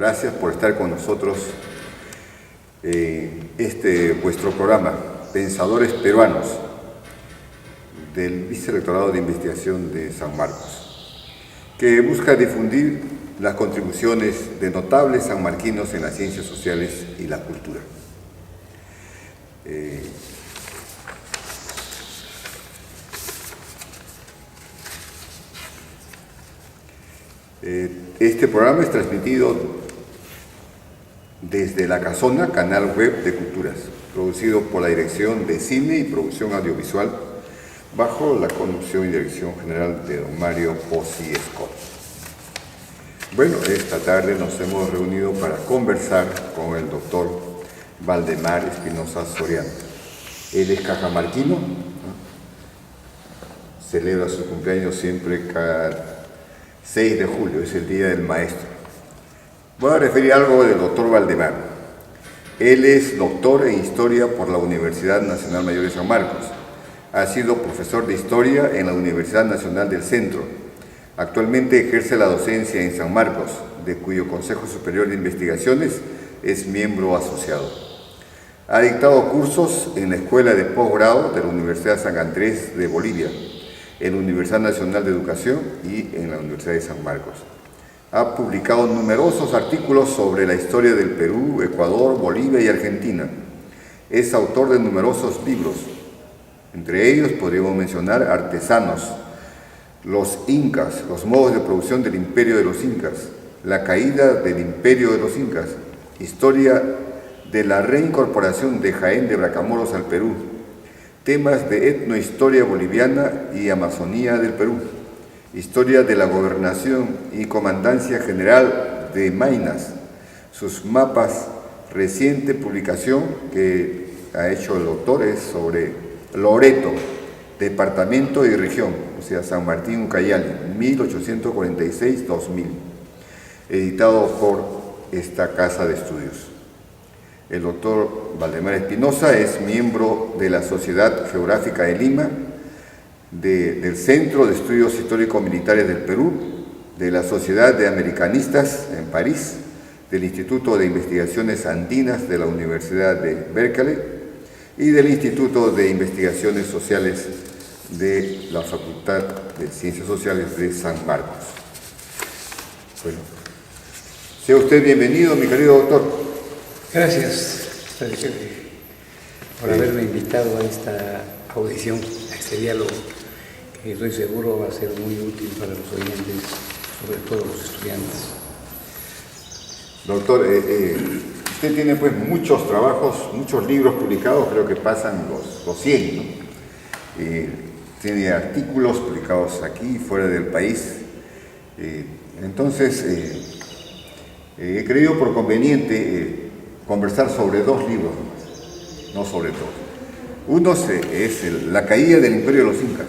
Gracias por estar con nosotros vuestro programa, Pensadores Peruanos, del Vicerrectorado de Investigación de San Marcos, que busca difundir las contribuciones de notables sanmarquinos en las ciencias sociales y la cultura. Este programa es transmitido desde La Casona, canal web de Culturas, producido por la Dirección de Cine y Producción Audiovisual, bajo la conducción y dirección general de don Mario Pozzi Escot. Bueno, esta tarde nos hemos reunido para conversar con el doctor Valdemar Espinosa Soriano. Él es cajamarquino, ¿no? Celebra su cumpleaños siempre cada 6 de julio, es el Día del Maestro. Voy a referir algo del doctor Valdemar. Él es doctor en Historia por la Universidad Nacional Mayor de San Marcos. Ha sido profesor de Historia en la Universidad Nacional del Centro. Actualmente ejerce la docencia en San Marcos, de cuyo Consejo Superior de Investigaciones es miembro asociado. Ha dictado cursos en la Escuela de Posgrado de la Universidad San Andrés de Bolivia, en la Universidad Nacional de Educación y en la Universidad de San Marcos. Ha publicado numerosos artículos sobre la historia del Perú, Ecuador, Bolivia y Argentina. Es autor de numerosos libros. Entre ellos podríamos mencionar Artesanos, Los Incas, los modos de producción del Imperio de los Incas, La caída del Imperio de los Incas, Historia de la reincorporación de Jaén de Bracamoros al Perú, temas de etnohistoria boliviana y Amazonía del Perú, historia de la gobernación y comandancia general de Maynas, sus mapas, reciente publicación que ha hecho el doctor es sobre Loreto, departamento y región, o sea, San Martín Ucayali, 1846-2000, editado por esta casa de estudios. El doctor Valdemar Espinosa es miembro de la Sociedad Geográfica de Lima, del Centro de Estudios Histórico-Militares del Perú, de la Sociedad de Americanistas en París, del Instituto de Investigaciones Andinas de la Universidad de Berkeley y del Instituto de Investigaciones Sociales de la Facultad de Ciencias Sociales de San Marcos. Bueno, sea usted bienvenido, mi querido doctor. Gracias por haberme invitado a esta audición, a este diálogo, que estoy seguro va a ser muy útil para los oyentes, sobre todo los estudiantes. Doctor, usted tiene pues muchos trabajos, muchos libros publicados, creo que pasan los 100, ¿no? Tiene artículos publicados aquí, fuera del país. Entonces, he creído por conveniente conversar sobre dos libros, no sobre todo. Uno es La caída del Imperio de los Incas,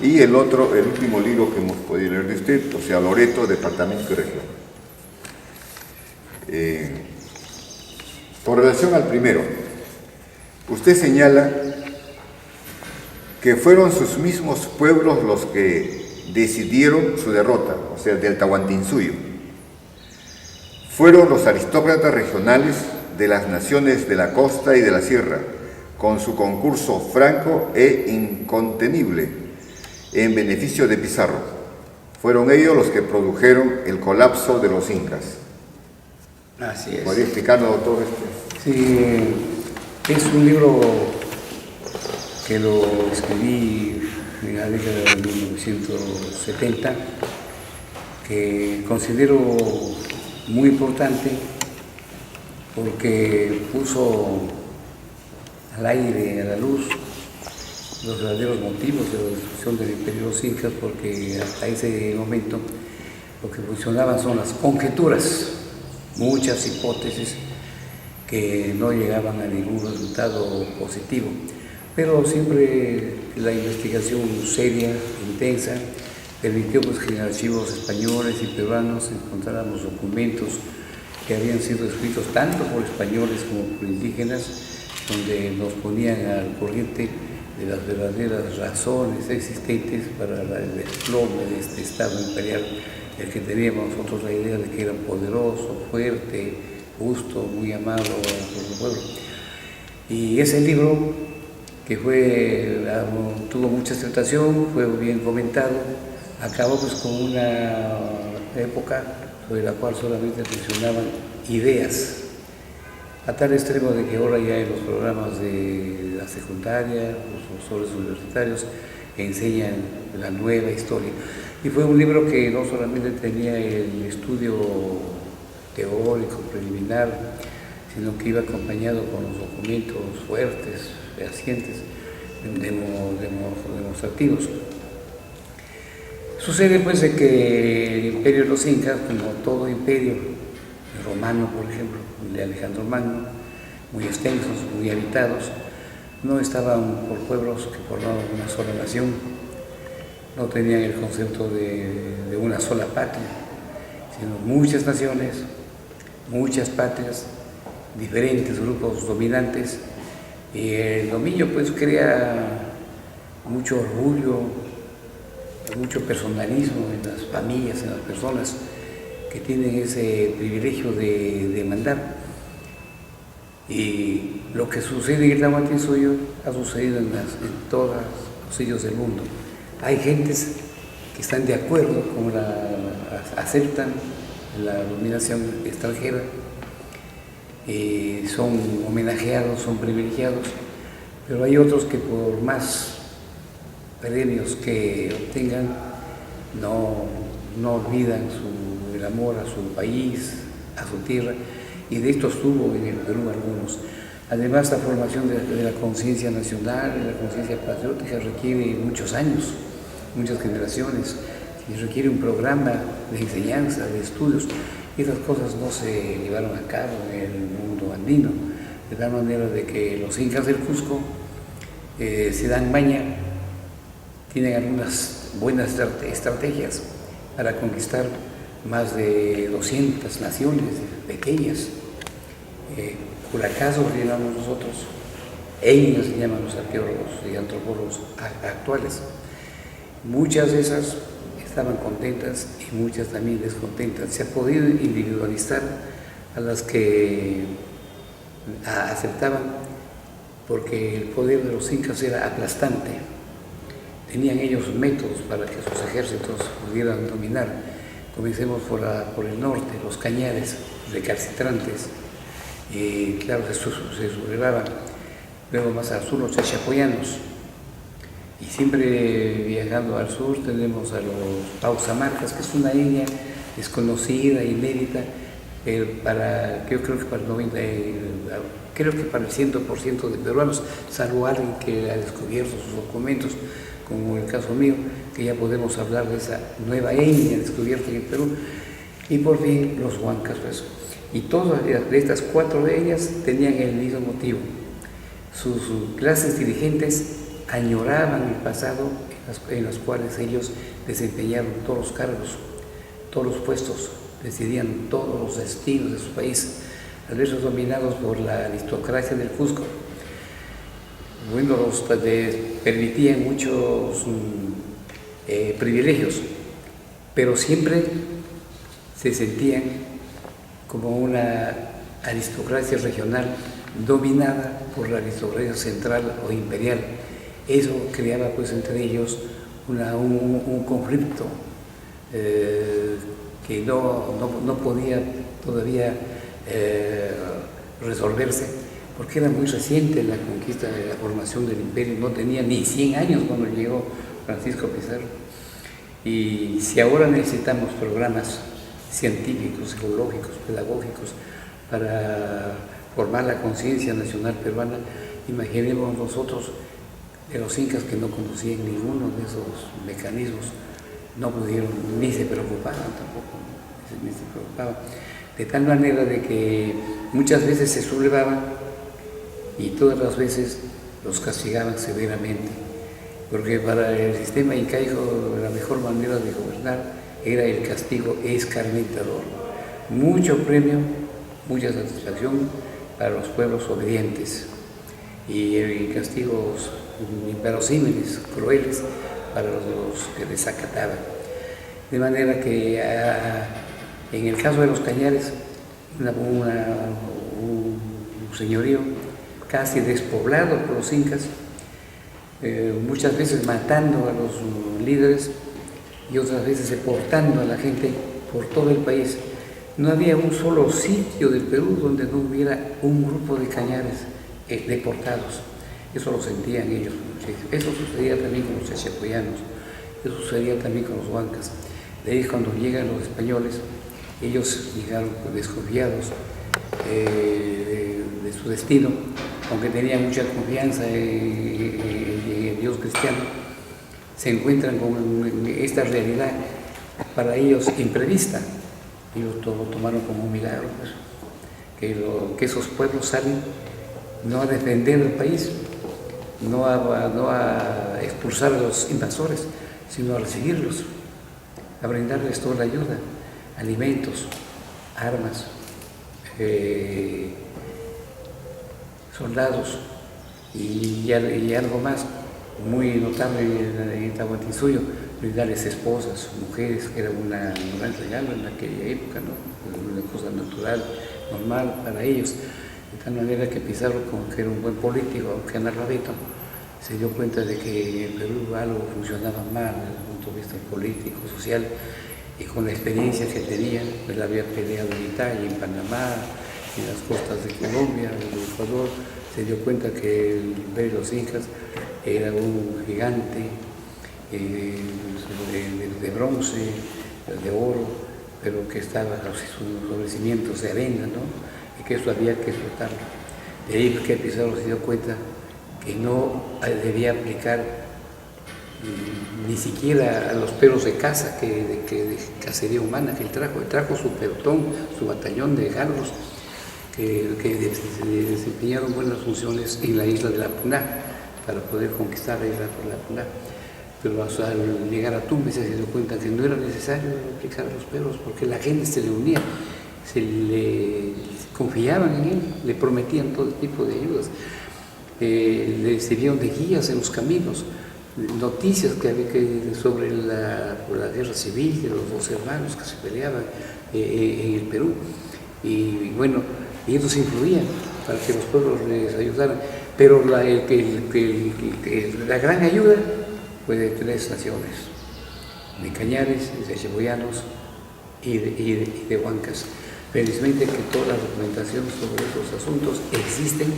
y el otro, el último libro que hemos podido leer de usted, o sea, Loreto, departamento y región. Con relación al primero, usted señala que fueron sus mismos pueblos los que decidieron su derrota, o sea, del Tahuantinsuyo. Fueron los aristócratas regionales de las naciones de la costa y de la sierra, con su concurso franco e incontenible en beneficio de Pizarro. Fueron ellos los que produjeron el colapso de los incas. Así es. ¿Podría explicarlo, doctor? Sí, es un libro que lo escribí en la década de 1970, que considero muy importante porque puso al aire, a la luz, los verdaderos motivos de la destrucción del Imperio de los Incas, porque hasta ese momento lo que funcionaban son las conjeturas, muchas hipótesis que no llegaban a ningún resultado positivo, pero siempre la investigación seria, intensa, permitió pues, que en archivos españoles y peruanos encontráramos documentos que habían sido escritos tanto por españoles como por indígenas, donde nos ponían al corriente de las verdaderas razones existentes para el desplome de este Estado imperial el que teníamos nosotros la idea de que era poderoso, fuerte, justo, muy amado por el pueblo. Y ese libro, que tuvo mucha aceptación, fue bien comentado, acabó pues con una época sobre la cual solamente funcionaban ideas, a tal extremo de que ahora ya en los programas de la secundaria, los profesores universitarios enseñan la nueva historia. Y fue un libro que no solamente tenía el estudio teórico, preliminar, sino que iba acompañado con los documentos fuertes, fehacientes, demostrativos. Sucede pues de que el imperio de los incas, como todo imperio, el romano por ejemplo, el de Alejandro Magno, muy extensos, muy habitados, no estaban por pueblos que formaban una sola nación, no tenían el concepto de una sola patria, sino muchas naciones, muchas patrias, diferentes grupos dominantes, y el dominio pues crea mucho orgullo, mucho personalismo en las familias, en las personas que tienen ese privilegio de mandar. Y lo que sucede en el Tahuantinsuyo ha sucedido en todos los sitios del mundo. Hay gentes que están de acuerdo con aceptan la dominación extranjera, son homenajeados, son privilegiados, pero hay otros que por más premios que obtengan no olvidan el amor a su país, a su tierra, y de esto estuvo en el Perú algunos. Además, la formación de la conciencia nacional, de la conciencia patriótica requiere muchos años, muchas generaciones, y requiere un programa de enseñanza, de estudios, y esas cosas no se llevaron a cabo en el mundo andino, de tal manera de que los incas del Cusco se dan maña, tienen algunas buenas estrategias para conquistar más de 200 naciones pequeñas. Curacazos le llamamos nosotros, etnias le llaman los arqueólogos y antropólogos actuales. Muchas de esas estaban contentas y muchas también descontentas. Se ha podido individualizar a las que aceptaban, porque el poder de los incas era aplastante. Tenían ellos métodos para que sus ejércitos pudieran dominar. Comencemos por el norte, los cañares recalcitrantes, y claro, se sublevaban. Luego más al sur los chachapoyanos, y siempre viajando al sur tenemos a los pausamarcas, que es una etnia desconocida, inédita, yo creo que para el 100% de peruanos, salvo alguien que ha descubierto sus documentos, como el caso mío, que ya podemos hablar de esa nueva etnia descubierta en el Perú. Y por fin los huancas, pues. Y todas estas 4 de ellas tenían el mismo motivo. Sus clases dirigentes añoraban el pasado en las cuales ellos desempeñaron todos los cargos, todos los puestos, decidían todos los destinos de su país, a veces dominados por la aristocracia del Cusco. Bueno, les permitían muchos privilegios, pero siempre se sentían como una aristocracia regional dominada por la aristocracia central o imperial. Eso creaba pues entre ellos un conflicto que no podía todavía resolverse, porque era muy reciente la conquista de la formación del imperio, no tenía ni 100 años cuando llegó Francisco Pizarro. Y si ahora necesitamos programas científicos, geológicos, pedagógicos para formar la conciencia nacional peruana, imaginemos nosotros de los incas que no conocían ninguno de esos mecanismos, no pudieron, ni se preocupaban tampoco, ni se preocupaban, de tal manera de que muchas veces se sublevaban y todas las veces los castigaban severamente, porque para el sistema incaico la mejor manera de gobernar era el castigo escarmentador. Mucho premio, mucha satisfacción para los pueblos obedientes y castigos inverosímiles, crueles para los que desacataban. De manera que en el caso de los Cañares, un señorío casi despoblado por los incas, muchas veces matando a los líderes y otras veces deportando a la gente por todo el país. No había un solo sitio del Perú donde no hubiera un grupo de cañares deportados. Eso lo sentían ellos. Eso sucedía también con los chachapoyanos, eso sucedía también con los huancas. De ahí cuando llegan los españoles, ellos llegaron desconfiados de su destino, aunque tenían mucha confianza en Dios cristiano, se encuentran con esta realidad para ellos imprevista. Ellos lo tomaron como un milagro, pues, que esos pueblos salen no a defender el país, no a expulsar a los invasores, sino a recibirlos, a brindarles toda la ayuda, alimentos, armas, soldados y algo más muy notable en Tahuantinsuyo, brindarles esposas, mujeres, que era un gran regalo en aquella época, ¿no? Una cosa natural, normal para ellos. De tal manera que Pizarro, como que era un buen político, aunque analfabeto, se dio cuenta de que en Perú algo funcionaba mal desde el punto de vista político, social, y con la experiencia que tenía, él había peleado en Italia, en Panamá, en las costas de Colombia, en Ecuador, se dio cuenta que el imperio de los incas era un gigante de bronce, de oro, pero que estaba sobre cimientos de arena, ¿no? Y que eso había que explotarlo. De ahí que Pizarro se dio cuenta que no debía aplicar ni siquiera a los perros de caza, de cacería humana que él trajo su pelotón, su batallón de galgos, que desempeñaron buenas funciones en la isla de la Puná, para poder conquistar la isla de la Puná. Pero al llegar a Tumbes se dio cuenta que no era necesario aplicar a los perros, porque la gente se le unía, confiaban en él, le prometían todo tipo de ayudas, le sirvieron de guías en los caminos, noticias sobre la guerra civil de los dos hermanos que se peleaban en el Perú. Y bueno, ellos influían para que los pueblos les ayudaran, pero la gran ayuda fue de tres naciones, de Cañares, de Chachapoyanos y de huancas. Felizmente que toda la documentación sobre esos asuntos existen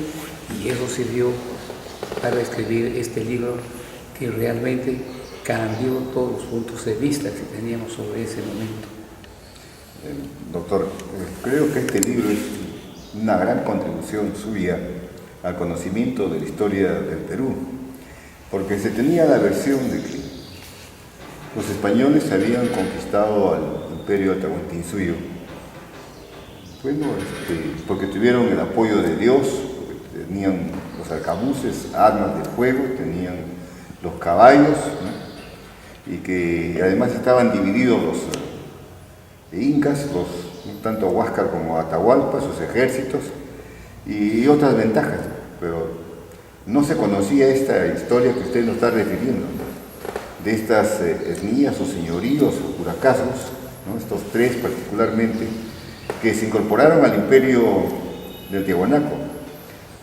y eso sirvió para escribir este libro que realmente cambió todos los puntos de vista que teníamos sobre ese momento. Doctor, creo que este libro es una gran contribución suya al conocimiento de la historia del Perú, porque se tenía la versión de que los españoles habían conquistado al imperio de Tahuantinsuyo, bueno, porque tuvieron el apoyo de Dios, porque tenían los arcabuces, armas de fuego, tenían los caballos, ¿no? Y que además estaban divididos los incas, tanto Huáscar como Atahualpa, sus ejércitos, y otras ventajas, pero no se conocía esta historia que usted nos está refiriendo, ¿no? De estas etnias o señoríos o curacazgos, ¿no? Estos tres particularmente, que se incorporaron al imperio del Tiahuanaco.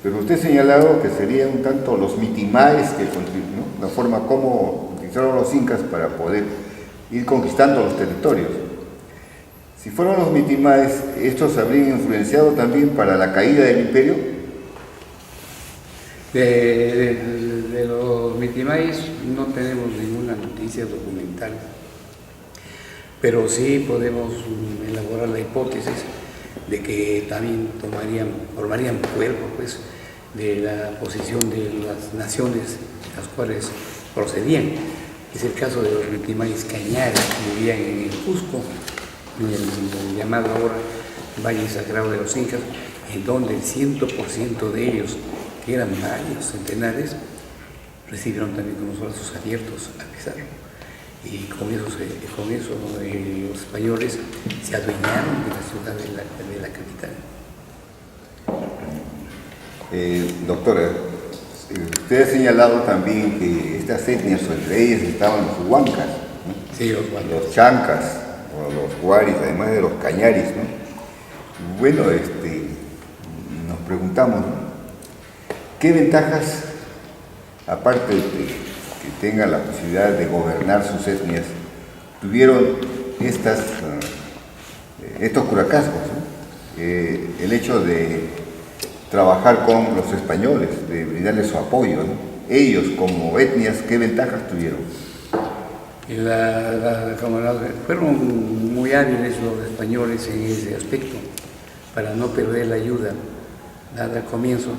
Pero usted ha señalado que serían un tanto los mitimaes, ¿no? La forma como utilizaron los incas para poder ir conquistando los territorios. Si fueron los mitimaes, ¿estos habrían influenciado también para la caída del imperio? De los mitimaes no tenemos ninguna noticia documental, pero sí podemos elaborar la hipótesis de que también formarían cuerpo, pues, de la posición de las naciones de las cuales procedían. Es el caso de los mitimaes Cañares, que vivían en el Cusco, en el llamado ahora Valle Sagrado de los Incas, en donde el 100% de ellos, que eran varios centenares, recibieron también con los brazos abiertos a Pizarro. Y con eso los españoles se adueñaron de la ciudad de la capital. Doctora, usted ha señalado también que estas etnias, o entre ellas estaban los huancas, ¿no? Sí, los huancas. los chancas, o los guaris, además de los cañaris, ¿no? Bueno, nos preguntamos, ¿no? ¿Qué ventajas, aparte de que tengan la posibilidad de gobernar sus etnias, tuvieron estos curacascos, ¿no? El hecho de trabajar con los españoles, de brindarles su apoyo, ¿no? Ellos como etnias, ¿qué ventajas tuvieron? Fueron muy hábiles los españoles en ese aspecto, para no perder la ayuda dada al comienzo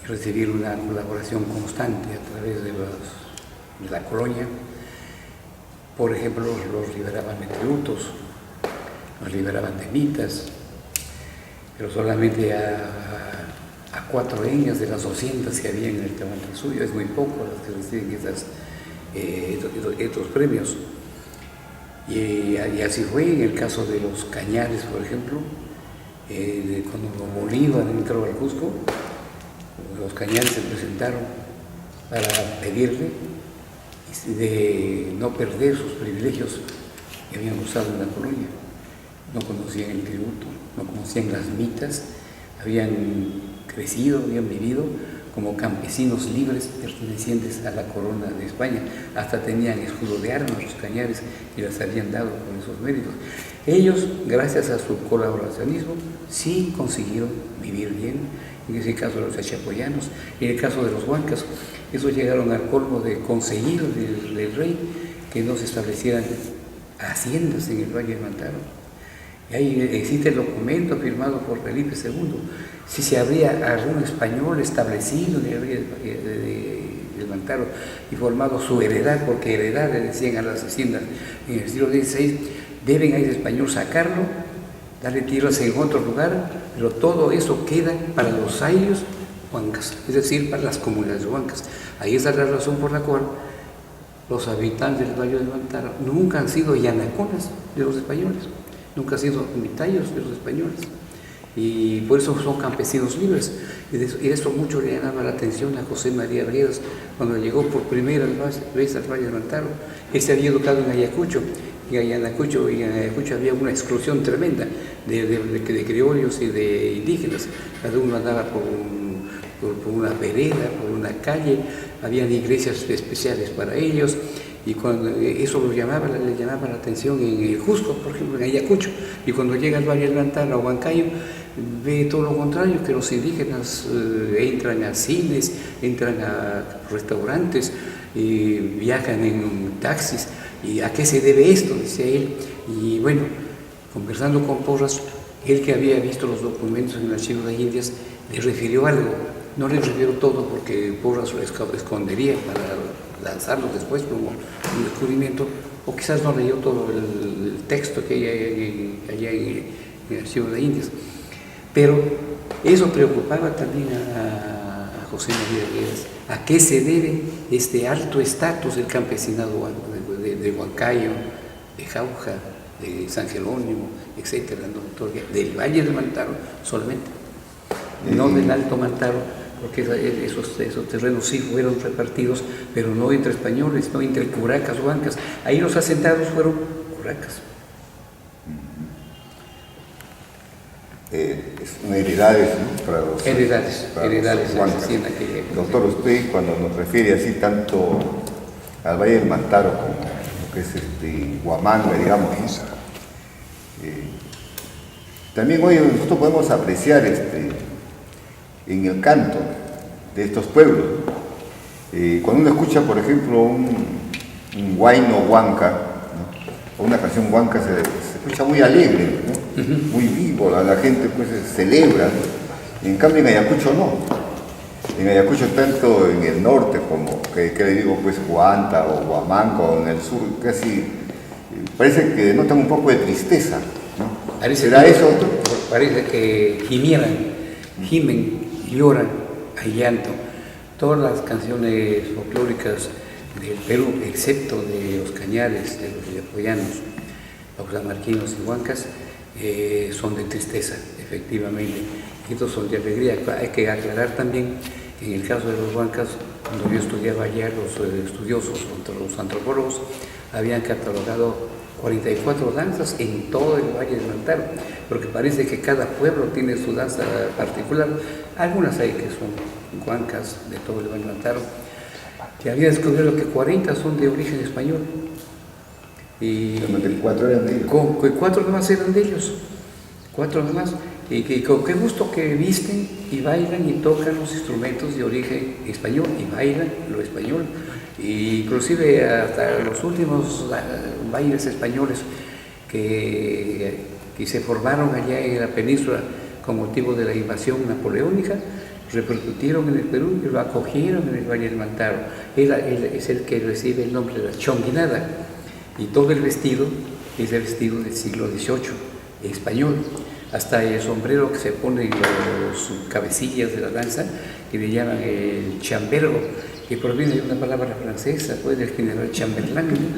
y recibir una colaboración constante a través de la colonia. Por ejemplo, los liberaban de tributos, los liberaban de mitas, pero solamente a 4 etnias de las 200 que había en el Tahuantinsuyo, es muy poco las que reciben estos premios. Y así fue en el caso de los cañares, por ejemplo, cuando Bolívar entró al Cusco, los cañares se presentaron para pedirle de no perder sus privilegios que habían usado en la colonia. No conocían el tributo, no conocían las mitas, habían crecido, habían vivido como campesinos libres pertenecientes a la corona de España. Hasta tenían escudo de armas los cañares y las habían dado con esos méritos. Ellos, gracias a su colaboracionismo, sí consiguieron vivir bien. En ese caso los achapoyanos, en el caso de los huancas, esos llegaron al colmo de conseguir del rey que no se establecieran haciendas en el Valle del Mantaro. Y ahí existe el documento firmado por Felipe II. Si se habría algún español establecido en el Valle del Mantaro y formado su heredad, porque heredad le decían a las haciendas en el siglo XVI, deben a ese español sacarlo, darle tierras en otro lugar, pero todo eso queda para los ayllus huancas, es decir, para las comunidades huancas. Ahí está la razón por la cual los habitantes del Valle del Mantaro nunca han sido yanaconas de los españoles, nunca han sido mitayos de los españoles, y por eso son campesinos libres. Y eso mucho le llamaba la atención a José María Arguedas cuando llegó por primera vez al Valle del Mantaro. Él se había educado en Ayacucho, y en Ayacucho había una exclusión tremenda de criollos y de indígenas. Cada uno andaba por una vereda, por una calle, habían iglesias especiales para ellos, y cuando eso le llamaba la atención en el Cusco, por ejemplo, en Ayacucho, y cuando llega al Valle del Mantaro, a Huancayo, ve todo lo contrario, que los indígenas entran a cines, entran a restaurantes, viajan en taxis. ¿Y a qué se debe esto?, decía él. Y bueno, conversando con Porras, él que había visto los documentos en el Archivo de Indias, le refirió algo. No le refirió todo porque Porras lo escondería para lanzarlo después como un descubrimiento, o quizás no leyó todo el texto que hay allá en el Archivo de Indias. Pero eso preocupaba también a José María Arguedas. ¿A qué se debe este alto estatus del campesinado de Huancayo, de Jauja, de San Jerónimo, etcétera, ¿no? Del Valle del Mantaro solamente, no del Alto Mantaro, porque esos terrenos sí fueron repartidos, pero no entre españoles, no entre curacas, huancas. Ahí los asentados fueron curacas. Son heredades, ¿no? Para los huancas. Doctor, usted cuando nos refiere así tanto al Valle del Mantaro como lo que es Huamanga, digamos, ¿no? También hoy nosotros podemos apreciar en el canto de estos pueblos, ¿no? Cuando uno escucha, por ejemplo, un huayno huanca, ¿no? O una canción huanca, se escucha muy alegre, ¿no? Muy vivo, la gente pues celebra, ¿no? En cambio en Ayacucho no. En Ayacucho, tanto en el norte como, que le digo, pues Huanta o Huamanga, o en el sur, casi parece que notan un poco de tristeza, ¿no? ¿Será eso? Parece que gimen, lloran, hay llanto. Todas las canciones folclóricas del Perú, excepto de los cañares, de los yapoyanos, los amarquinos y huancas, son de tristeza, efectivamente. Estos son de alegría. Hay que aclarar también, en el caso de los huancas, cuando yo estudiaba allá, los estudiosos, los antropólogos, habían catalogado 44 danzas en todo el Valle del Mantaro, porque parece que cada pueblo tiene su danza particular. Algunas hay que son huancas de todo el Valle del Mantaro, que había descubierto que 40 son de origen español. Y 4 eran de ellos. 4 nomás eran de ellos, 4 nomás. Y que con qué gusto que visten y bailan y tocan los instrumentos de origen español y bailan lo español. Y inclusive hasta los últimos bailes españoles que se formaron allá en la península con motivo de la invasión napoleónica, repercutieron en el Perú y lo acogieron en el Valle del Mantaro. Él es el que recibe el nombre de la chonguinada, y todo el vestido es el vestido del siglo XVIII, español. Hasta el sombrero que se pone en los cabecillas de la danza, que le llaman el chambergo, que proviene de una palabra francesa, pues del general Chamberlain.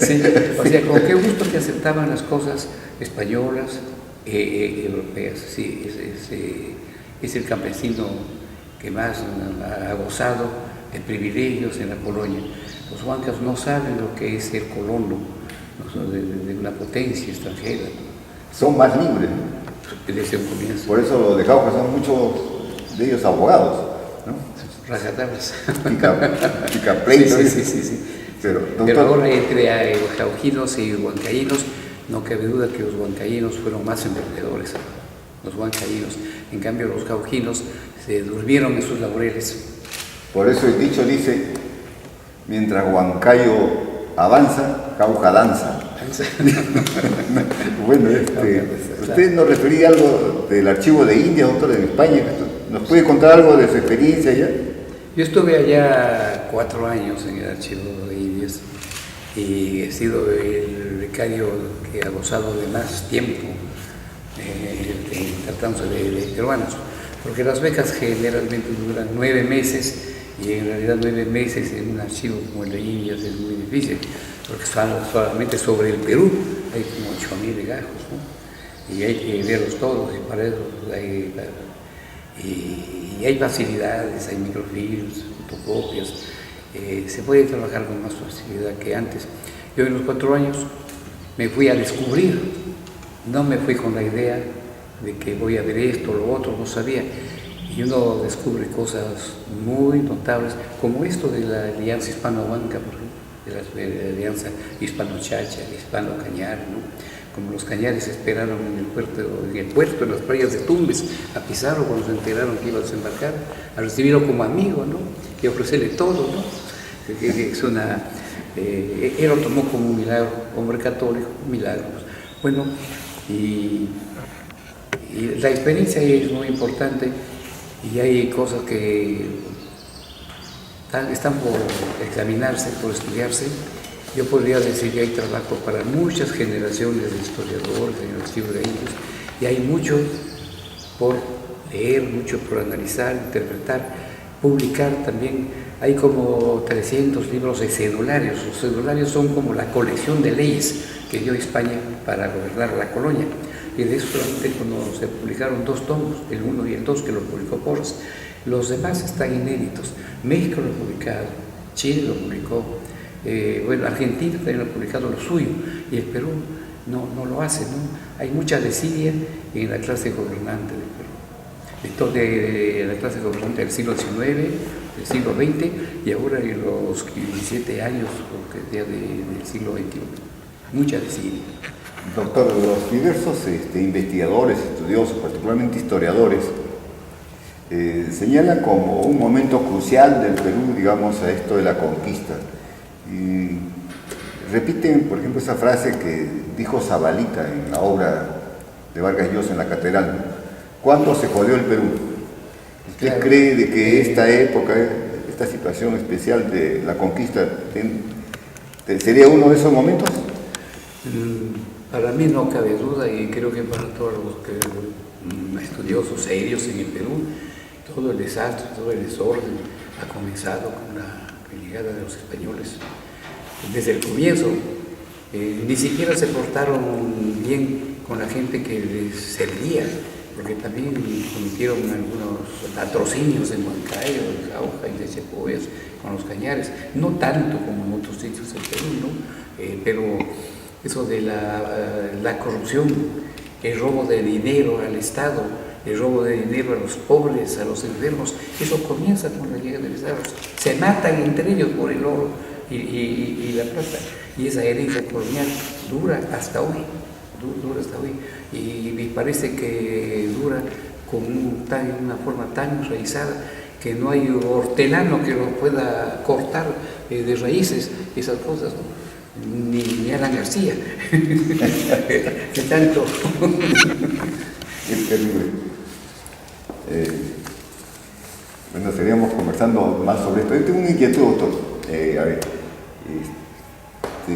Sí, o sea, con qué gusto que aceptaban las cosas españolas, europeas. Sí, es el campesino que más ha gozado de privilegios en la colonia. Los huancas no saben lo que es ser colono de una potencia extranjera. Son más libres. Desde un comienzo. Por eso los de Jauja son muchos de ellos abogados, ¿no? Rajatablas. Picapleitos. Sí. Pero ahora entre jaujinos y huancaínos, no cabe duda que los huancaínos fueron más emprendedores. Los huancaínos. En cambio, los jaujinos se durmieron en sus laureles. Por eso el dicho dice: mientras Huancayo avanza, Jauja danza. Bueno, usted nos refería algo del archivo de Indias, doctor, en España. ¿Nos puede contar algo de su experiencia allá? Yo estuve allá 4 años en el archivo de Indias y he sido el becario que ha gozado de más tiempo tratándose de peruanos, porque las becas generalmente duran 9 meses y en realidad 9 meses en un archivo como el de Indias es muy difícil, porque solamente sobre el Perú hay como 8.000 legajos, ¿no? Y hay que verlos todos, y para eso hay facilidades, hay microfilms, fotocopias, se puede trabajar con más facilidad que antes. Yo en los 4 años me fui a descubrir, no me fui con la idea de que voy a ver esto o lo otro, no sabía. Y uno descubre cosas muy notables, como esto de la alianza hispano-huanca, por ejemplo, de la alianza hispano-chacha, hispano-cañar, ¿no? Como los cañares esperaron en el puerto, en las playas de Tumbes, a Pizarro cuando se enteraron que iba a desembarcar, a recibirlo como amigo, ¿no? Y ofrecerle todo, ¿no? Es él lo tomó como un milagro, hombre católico, un milagro. Bueno, y la experiencia ahí es muy importante, y hay cosas que están por examinarse, por estudiarse. Yo podría decir que hay trabajo para muchas generaciones de historiadores en el archivo de Indias, y hay mucho por leer, mucho por analizar, interpretar, publicar también. Hay como 300 libros de cedularios. Los cedularios son como la colección de leyes que dio España para gobernar la colonia. Y de eso solamente cuando se publicaron 2 tomos, el 1 y el 2, que lo publicó Porras. Los demás están inéditos. México lo ha publicado, Chile lo publicó, Argentina también ha publicado lo suyo, y el Perú no lo hace, ¿no? Hay mucha desidia en la clase gobernante del Perú. De la clase gobernante del siglo XIX, del siglo XX, y ahora en los 17 años del siglo XXI. Mucha desidia. Doctor, los diversos investigadores, estudiosos, particularmente historiadores, señalan como un momento crucial del Perú, digamos, a esto de la conquista. Y repiten, por ejemplo, esa frase que dijo Zabalita en la obra de Vargas Llosa en la Catedral: ¿cuándo se jodió el Perú? ¿Usted Claro. cree de que esta época, esta situación especial de la conquista, sería uno de esos momentos? Para mí no cabe duda, y creo que para todos los estudiosos serios en el Perú, todo el desastre, todo el desorden ha comenzado con la llegada de los españoles. Desde el comienzo, ni siquiera se portaron bien con la gente que les servía, porque también cometieron algunos latrocinios en Huancayo, en Jauja, en Techepoes, con los cañares, no tanto como en otros sitios del Perú, ¿no? Pero eso de la corrupción, el robo de dinero al Estado, el robo de dinero a los pobres, a los enfermos, eso comienza con la llegada del Estado. Se matan entre ellos por el oro y la plata, y esa herencia colonial dura hasta hoy. Dura hasta hoy, y me parece que dura con una forma tan enraizada que no hay hortelano que lo pueda cortar de raíces esas cosas, ¿no? Ni Alan García, que tanto. Es terrible. Bueno, estaríamos conversando más sobre esto. Yo tengo una inquietud, doctor. A ver,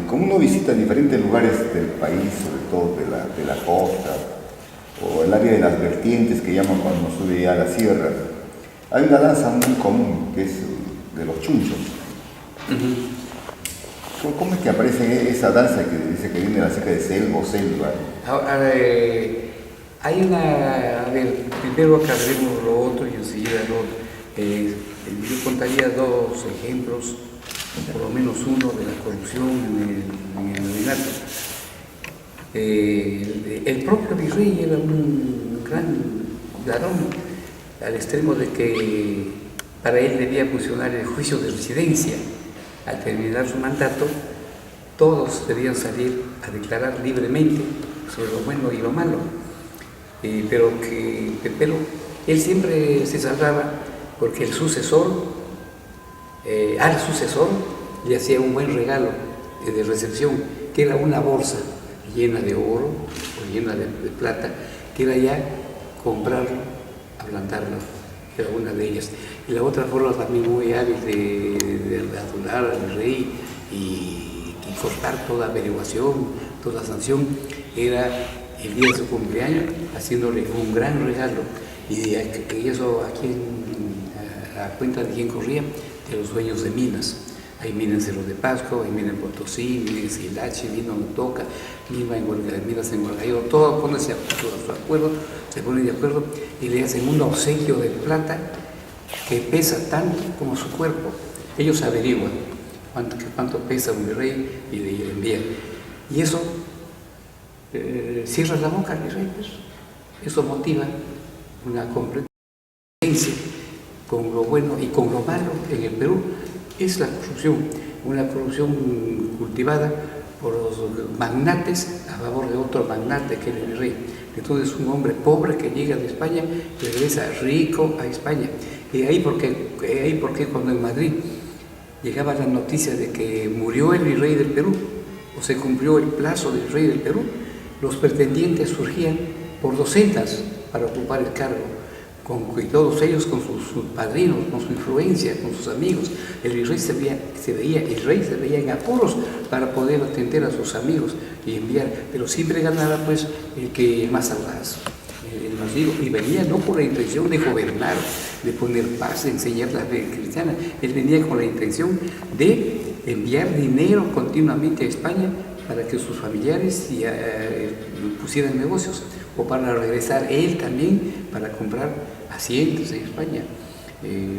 como uno visita diferentes lugares del país, sobre todo de la costa, o el área de las vertientes que llaman cuando sube a la sierra, hay una danza muy común que es de los chunchos. ¿Cómo es que aparece esa danza que dice que viene de la cerca de selva o selva? Hay una, a ver, primero acabaremos lo otro y enseguida lo otro. Yo contaría dos ejemplos, por lo menos uno de la corrupción en el virreinato. El propio virrey era un gran ladrón, al extremo de que para él debía funcionar el juicio de residencia. Al terminar su mandato, todos debían salir a declarar libremente sobre lo bueno y lo malo. Pero él siempre se salvaba porque al sucesor le hacía un buen regalo de recepción, que era una bolsa llena de oro o llena de plata, que era ya comprarlo, ablandarlo, era una de ellas. Y la otra forma también muy hábil de adular al rey y cortar toda averiguación, toda sanción, era el día de su cumpleaños, haciéndole un gran regalo. Y eso aquí a cuenta de quién corría, de los dueños de minas. Hay minas en Cerro de Pasco, hay minas en Potosí, minas en Silache, minas en Toca, minas en Huancayo, todo pónganse se ponen de acuerdo y le hacen un obsequio de plata que pesa tanto como su cuerpo. Ellos averiguan cuánto pesa un virrey y le envían. Y eso cierra la boca al virrey, pues. Eso motiva una completa diferencia con lo bueno y con lo malo en el Perú. Es la corrupción, una corrupción cultivada por los magnates a favor de otro magnate que es el virrey. Entonces un hombre pobre que llega de España regresa rico a España. Y ahí porque cuando en Madrid llegaba la noticia de que murió el virrey del Perú o se cumplió el plazo del rey del Perú, los pretendientes surgían por docenas para ocupar el cargo. Y todos ellos con sus padrinos, con su influencia, con sus amigos. El virrey se veía en apuros para poder atender a sus amigos y enviar, pero siempre ganaba pues el más audaz, el más vivo, y venía no por la intención de gobernar, de poner paz, de enseñar la fe cristiana. Él venía con la intención de enviar dinero continuamente a España para que sus familiares pusieran negocios, o para regresar él también para comprar haciendas en España,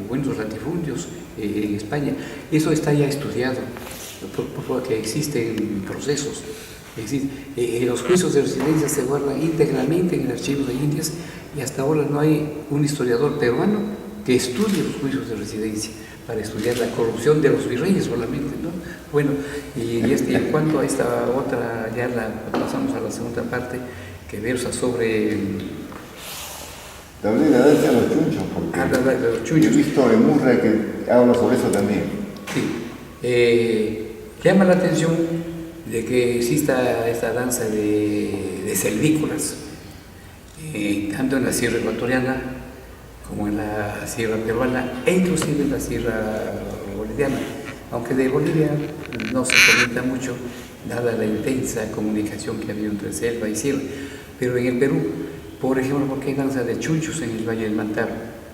buenos latifundios en España. Eso está ya estudiado, porque existen procesos. Los juicios de residencia se guardan íntegramente en el archivo de Indias y hasta ahora no hay un historiador peruano que estudie los juicios de residencia para estudiar la corrupción de los virreyes solamente, ¿no? Bueno, y en cuanto a esta otra, pasamos a la segunda parte que versa sobre Te hablé de la danza de los chunchos, porque yo he visto en Murra que habla sobre eso también. Sí. Llama la atención de que exista esta danza de selvícolas, tanto en la sierra ecuatoriana como en la sierra peruana e inclusive en la sierra boliviana, aunque de Bolivia no se comenta mucho, dada la intensa comunicación que había entre selva y sierra. Pero en el Perú, por ejemplo, porque hay danza de chunchos en el Valle del Mantaro,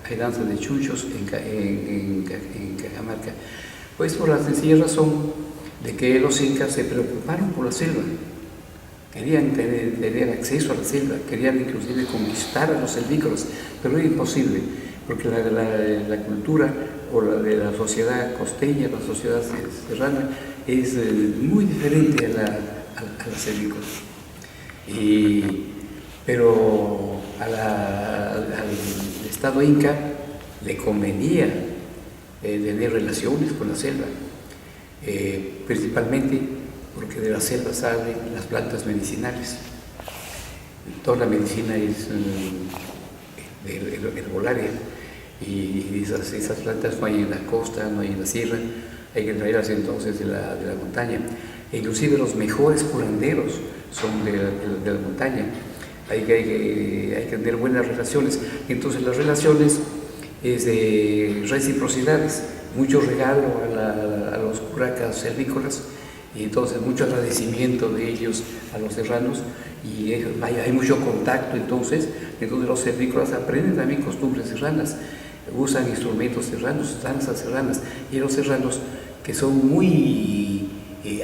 hay danza de chunchos en Cajamarca, pues por la sencilla razón de que los incas se preocuparon por la selva. querían tener acceso a la selva, querían inclusive conquistar a los selvícolas, pero era imposible, porque la cultura o la de la sociedad costeña, la sociedad serrana, es muy diferente a la selvícola. Pero al Estado inca le convenía tener relaciones con la selva, principalmente porque de la selva salen las plantas medicinales. Toda la medicina es herbolaria, y esas plantas no hay en la costa, no hay en la sierra, hay que traerlas entonces de la montaña. E inclusive los mejores curanderos son de la montaña. Hay que tener buenas relaciones. Entonces las relaciones es de reciprocidades, mucho regalo a los curacas selvícolas, y entonces mucho agradecimiento de ellos a los serranos, y hay mucho contacto. Entonces los servícolas aprenden también costumbres serranas, usan instrumentos serranos, danzas serranas, y los serranos, que son muy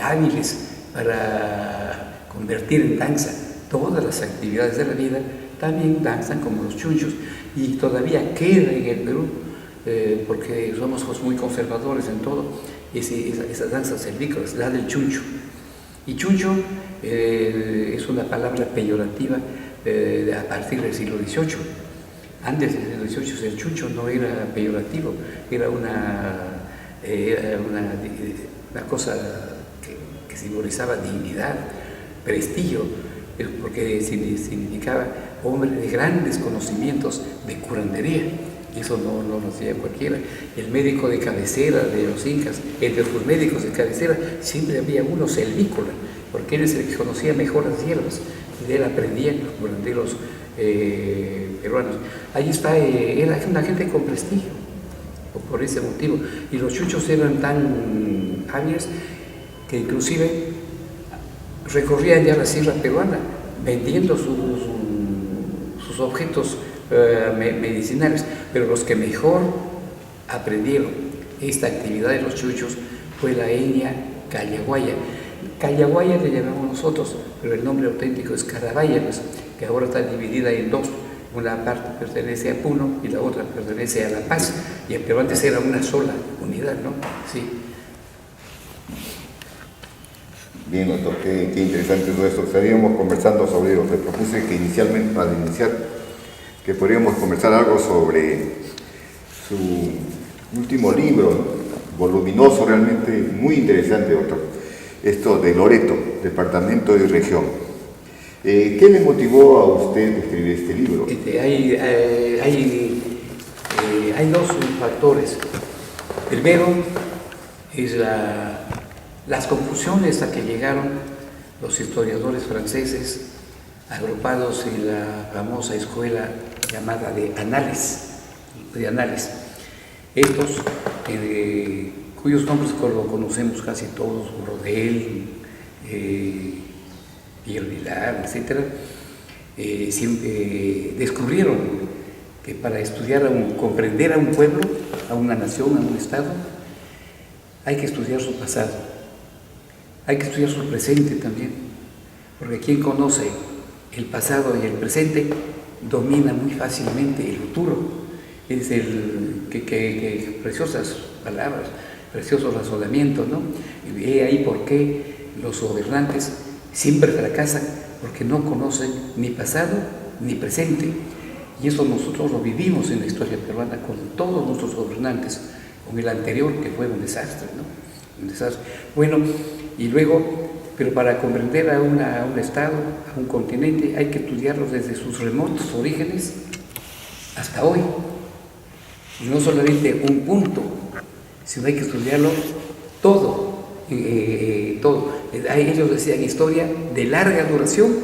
hábiles para convertir en danza todas las actividades de la vida, también danzan como los chunchos, y todavía queda en el Perú, porque somos muy conservadores en todo, esas danzas selvícolas, la del chuncho. Y chuncho es una palabra peyorativa a partir del siglo XVIII. Antes del siglo XVIII el chuncho no era peyorativo, era una cosa que simbolizaba dignidad, prestigio, porque significaba hombre de grandes conocimientos de curandería. Eso no lo hacía cualquiera. El médico de cabecera de los incas, entre sus médicos de cabecera siempre había uno selvícola, porque él es el que conocía mejor las hierbas, y de él aprendían los curanderos peruanos. Ahí está, era una gente con prestigio, por ese motivo. Y los chuchos eran tan hábiles que inclusive recorrían ya la sierra peruana vendiendo sus objetos medicinales, pero los que mejor aprendieron esta actividad de los chuchos fue la etnia Callaguaya. Callaguaya le llamamos nosotros, pero el nombre auténtico es Carabaya, que ahora está dividida en dos. Una parte pertenece a Puno y la otra pertenece a La Paz, pero antes era una sola unidad, ¿no? Sí. Bien, doctor, qué interesante todo esto. Estaríamos conversando sobre, te propuse que inicialmente, para iniciar, que podríamos conversar algo sobre su último libro, voluminoso, realmente muy interesante, doctor. Esto de Loreto, departamento y región. ¿Qué le motivó a usted a escribir este libro? Hay dos factores. Primero es las confusiones a que llegaron los historiadores franceses agrupados en la famosa escuela llamada de Annales. Estos, cuyos nombres lo conocemos casi todos, Brodel, Pierre Vilar, etc., siempre descubrieron que para estudiar, comprender a un pueblo, a una nación, a un estado, hay que estudiar su pasado, hay que estudiar su presente también, porque quien conoce el pasado y el presente domina muy fácilmente el futuro. Es que preciosas palabras, preciosos razonamientos, ¿no? Y ahí por qué los gobernantes siempre fracasan, porque no conocen ni pasado ni presente. Y eso nosotros lo vivimos en la historia peruana con todos nuestros gobernantes, con el anterior, que fue un desastre, ¿no? Un desastre. Bueno, y luego, pero para comprender a un estado, a un continente, hay que estudiarlo desde sus remotos orígenes hasta hoy. Y no solamente un punto, sino hay que estudiarlo todo, todo. Ellos decían historia de larga duración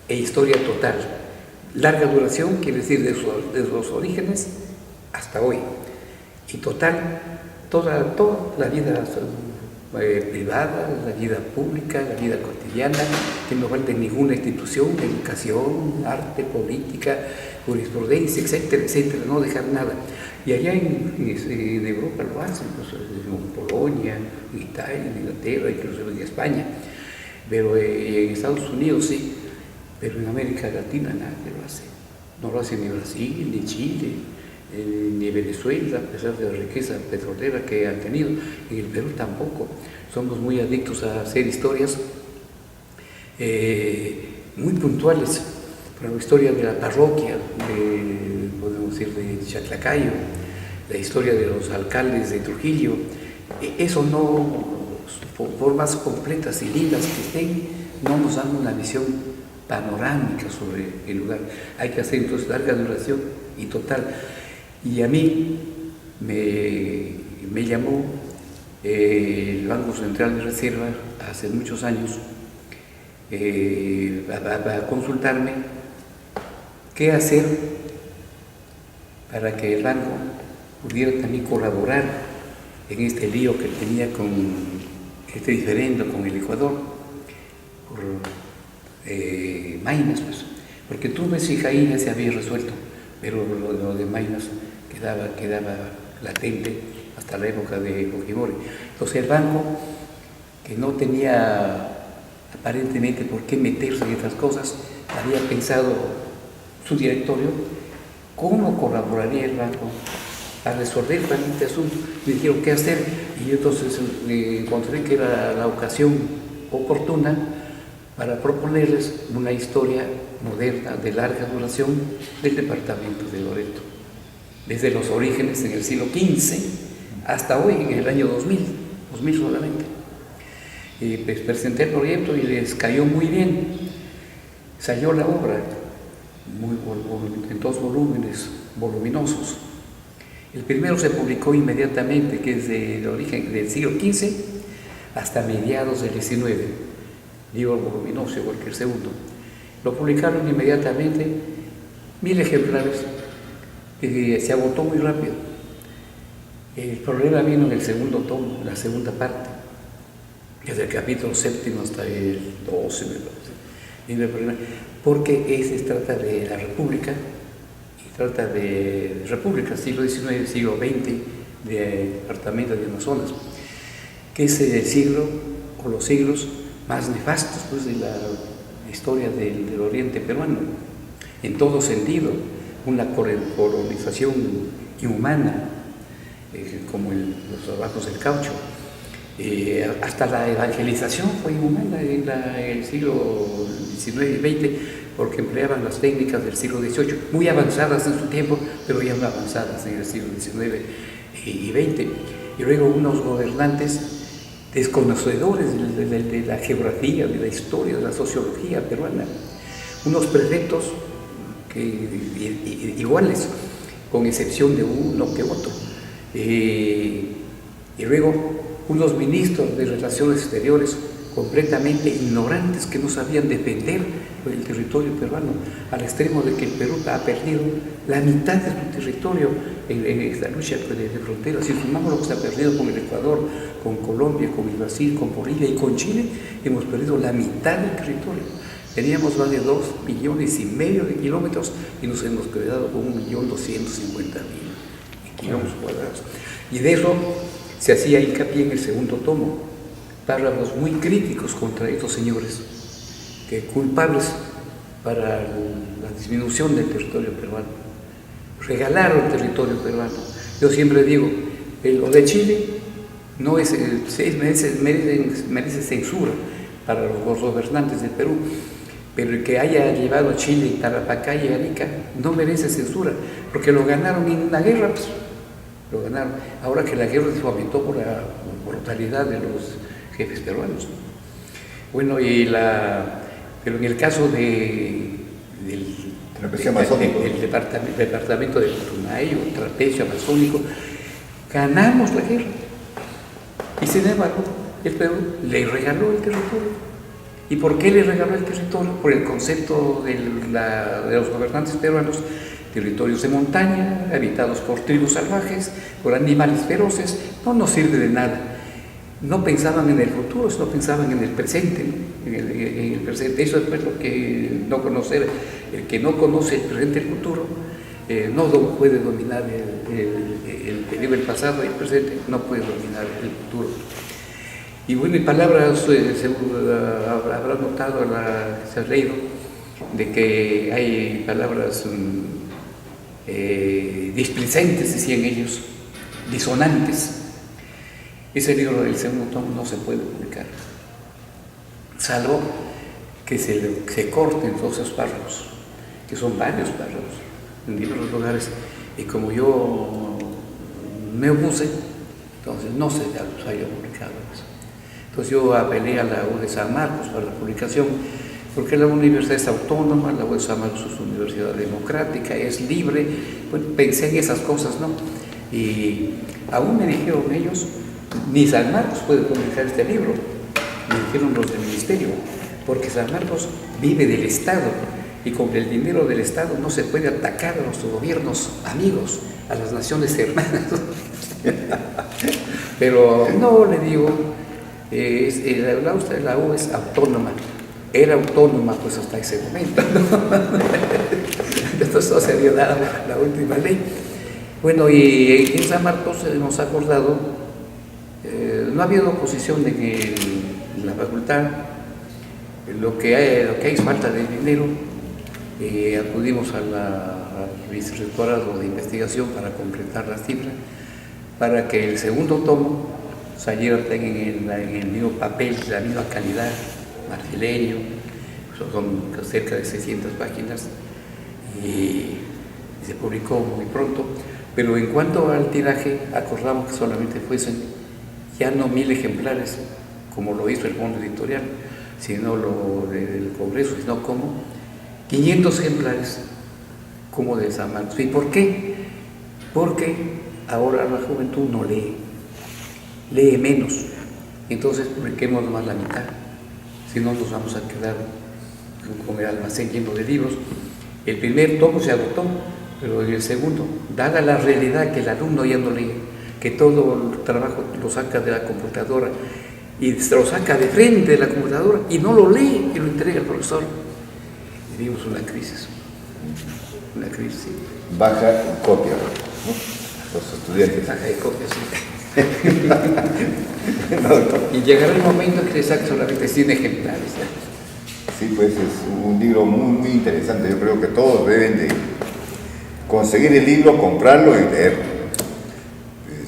e historia total. Larga duración quiere decir desde los orígenes hasta hoy. Y total, toda la vida privada, la vida pública, la vida cotidiana, que no falte ninguna institución, educación, arte, política, jurisprudencia, etcétera, etcétera, no dejar nada. Y allá en Europa lo hacen, pues, en Polonia, en Italia, en Inglaterra, incluso en España. pero en Estados Unidos sí, pero en América Latina nadie lo hace. No lo hace ni Brasil, ni Chile, ni Venezuela, a pesar de la riqueza petrolera que han tenido. En el Perú tampoco. Somos muy adictos a hacer historias muy puntuales. Por la historia de la parroquia, podemos decir, de Chaclacayo, la historia de los alcaldes de Trujillo. Eso no, por más completas y lindas que estén, no nos dan una visión panorámica sobre el lugar. Hay que hacer entonces larga duración y total. Y a mí me llamó el Banco Central de Reserva hace muchos años a consultarme qué hacer para que el banco pudiera también colaborar en este lío que tenía con este diferendo con el Ecuador por Maynas, pues. Porque Tumbes y Jaén ya se había resuelto, pero lo de Maynas quedaba latente hasta la época de Fujimori. Entonces el banco, que no tenía aparentemente por qué meterse en estas cosas, había pensado su directorio cómo colaboraría el banco a resolver este asunto. Me dijeron qué hacer y yo entonces encontré que era la ocasión oportuna para proponerles una historia moderna de larga duración del departamento de Loreto, desde los orígenes en el siglo XV hasta hoy, en el año 2000 solamente. Pues presenté el proyecto y les cayó muy bien. Salió la obra en 2 volúmenes voluminosos. El primero se publicó inmediatamente, que es del origen del siglo XV hasta mediados del XIX. Digo voluminoso, igual que el segundo. Lo publicaron inmediatamente, 1000 ejemplares, se agotó muy rápido. El problema vino en el segundo tomo, la segunda parte, desde el capítulo 7 hasta el 12, me parece. Porque se trata de la República, y trata de República, siglo XIX, siglo XX, de departamento de Amazonas, que es el siglo o los siglos más nefastos pues, de la historia del oriente peruano, en todo sentido, una colonización inhumana, como los trabajos del caucho, hasta la evangelización fue inhumana en el siglo XIX y XX, porque empleaban las técnicas del siglo XVIII, muy avanzadas en su tiempo, pero ya no avanzadas en el siglo XIX y XX. Y luego unos gobernantes desconocedores de la geografía, de la historia, de la sociología peruana, unos prefectos iguales, con excepción de uno que otro, y luego unos ministros de Relaciones Exteriores completamente ignorantes que no sabían defender el territorio peruano, al extremo de que el Perú ha perdido la mitad de su territorio en esta lucha de fronteras. Si sumamos lo que se ha perdido con el Ecuador, con Colombia, con el Brasil, con Bolivia y con Chile, hemos perdido la mitad del territorio. Teníamos más de 2,5 millones de kilómetros y nos hemos quedado con 1,250,000 kilómetros cuadrados. Y de eso se hacía hincapié en el segundo tomo, párrafos muy críticos contra estos señores, que culpables para la disminución del territorio peruano. Regalaron el territorio peruano. Yo siempre digo, lo de Chile no es, 6 meses merece censura para los gobernantes del Perú, pero el que haya llevado Chile, Tarapacá y Arica no merece censura, porque lo ganaron en una guerra, pues, lo ganaron. Ahora que la guerra se fomentó por la brutalidad de los jefes peruanos. Bueno, pero en el caso del departamento de Putumayo, trapecio amazónico, ganamos la guerra. Y sin embargo, el Perú le regaló el territorio. ¿Y por qué le regaló el territorio? Por el concepto de los gobernantes peruanos: territorios de montaña, habitados por tribus salvajes, por animales feroces, no nos sirve de nada. No pensaban en el futuro, sino pensaban en el presente, ¿no? en el presente. Eso es lo que no conocer, el que no conoce el presente y el futuro, no puede dominar el pasado y el presente, no puede dominar el futuro. Y bueno, en palabras, seguro habrá notado, se ha leído, de que hay palabras displicentes, decían ellos, disonantes. Ese libro del segundo tomo no se puede publicar, salvo que se corten todos esos párrafos, que son varios párrafos en diversos lugares, y como yo me opuse, entonces no se haya publicado eso. Entonces yo apelé a la U de San Marcos para la publicación, porque la universidad es autónoma, la U de San Marcos es una universidad democrática, es libre. Bueno, pensé en esas cosas, ¿no? Y aún me dijeron ellos, ni San Marcos puede publicar este libro, me dijeron los del ministerio, porque San Marcos vive del Estado, y con el dinero del Estado no se puede atacar a los gobiernos amigos, a las naciones hermanas. Pero no, le digo, la U es autónoma, era autónoma pues hasta ese momento, ¿no? Entonces no se había dado la última ley. Bueno, y en San Marcos hemos acordado, no ha habido oposición en la facultad, lo que hay es falta de dinero. Acudimos al vicerrectorado de investigación para concretar la cifra, para que el segundo tomo saliera en el mismo papel, la misma calidad, marfileño, son cerca de 600 páginas, y se publicó muy pronto. Pero en cuanto al tiraje, acordamos que solamente fuesen ya no 1000 ejemplares, como lo hizo el Fondo Editorial, sino lo del Congreso, sino como 500 ejemplares, como de San Marcos. ¿Y por qué? Porque ahora la juventud no lee menos. Entonces publiquemos nomás la mitad, si no nos vamos a quedar con el almacén lleno de libros. El primer tomo se agotó, pero en el segundo, dada la realidad que el alumno ya no lee, que todo el trabajo lo saca de la computadora y se lo saca de frente de la computadora y no lo lee y lo entrega al profesor, vivimos una crisis. Sí. Baja copia, ¿no? Los estudiantes. Baja de copia, sí. Y llegará el momento que le saque solamente 100 ejemplares. Sí, pues es un libro muy, muy interesante. Yo creo que todos deben de conseguir el libro, comprarlo y leerlo.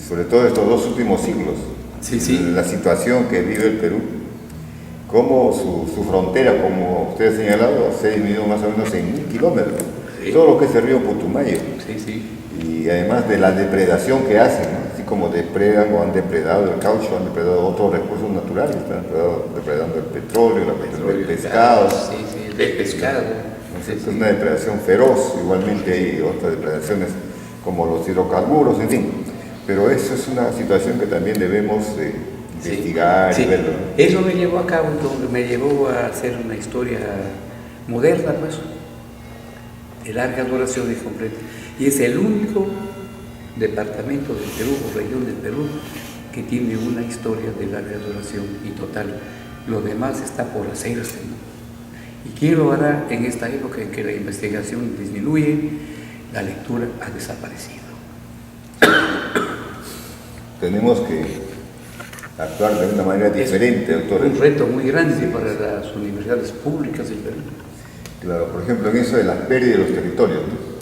Sobre todo estos 2 últimos siglos. Sí, sí. La situación que vive el Perú, cómo su frontera, como usted ha señalado, se ha disminuido más o menos en 1000 kilómetros. Sí. Todo lo que es el río Putumayo. Sí, sí. Y además de la depredación que hacen, ¿no? Así como depredan o han depredado el caucho, han depredado otros recursos naturales, están depredando el petróleo, el pescado. Sí, sí, el pescado. Es una depredación feroz. Igualmente hay otras depredaciones como los hidrocarburos, en fin. Pero eso es una situación que también debemos investigar y verlo, ¿no? Eso me llevó a cabo, me llevó a hacer una historia moderna, pues, de larga duración y completa. Y es el único departamento del Perú o región del Perú que tiene una historia de larga duración y total. Lo demás está por hacerse, ¿no? ¿Y quién lo hará en esta época en que la investigación disminuye, la lectura ha desaparecido? Tenemos que actuar de una manera diferente, doctor. Un reto muy grande para las universidades públicas del Perú. Claro, por ejemplo, en eso de las pérdidas de los territorios, ¿no?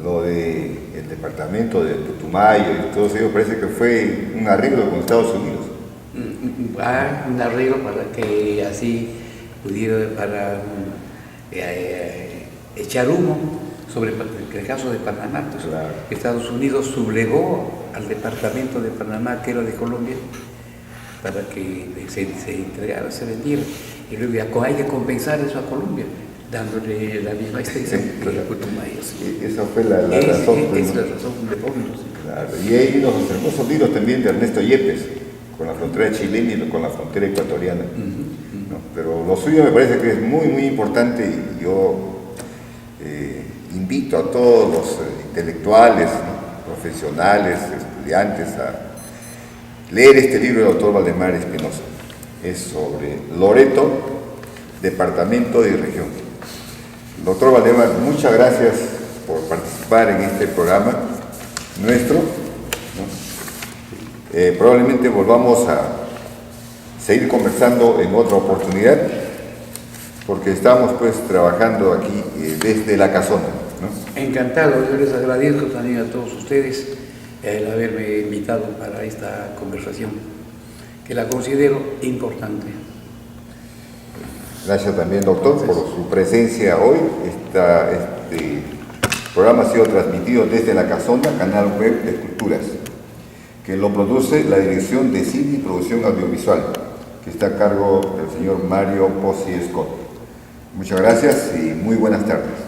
Lo del departamento de Putumayo y todo eso, parece que fue un arreglo con Estados Unidos. Un arreglo para que así pudiera, para echar humo sobre el caso de Panamá. Pues, claro. Estados Unidos sublevó al departamento de Panamá, que era de Colombia, para que se entregara, se vendiera. Y luego hay que compensar eso a Colombia, dándole la misma extensión que a Putumayo. Sí. Esa fue la razón. Es la razón de fondo. Sí. Claro. Y hay unos hermosos libros también de Ernesto Yepes, con la frontera chilena y con la frontera ecuatoriana. ¿No? Pero lo suyo me parece que es muy, muy importante, y yo invito a todos los intelectuales, ¿no? Profesionales, estudiantes, a leer este libro del doctor Valdemar Espinosa. Es sobre Loreto, departamento y región. Doctor Valdemar, muchas gracias por participar en este programa nuestro, ¿no? Probablemente volvamos a seguir conversando en otra oportunidad, porque estamos pues trabajando aquí desde la casona, ¿no? Encantado, yo les agradezco también a todos ustedes el haberme invitado para esta conversación, que la considero importante. Gracias también, doctor, por su presencia hoy. Este programa ha sido transmitido desde la casona, canal web de Culturas, que lo produce la Dirección de Cine y Producción Audiovisual, que está a cargo del señor Mario Pozzi Escot. Muchas gracias y muy buenas tardes.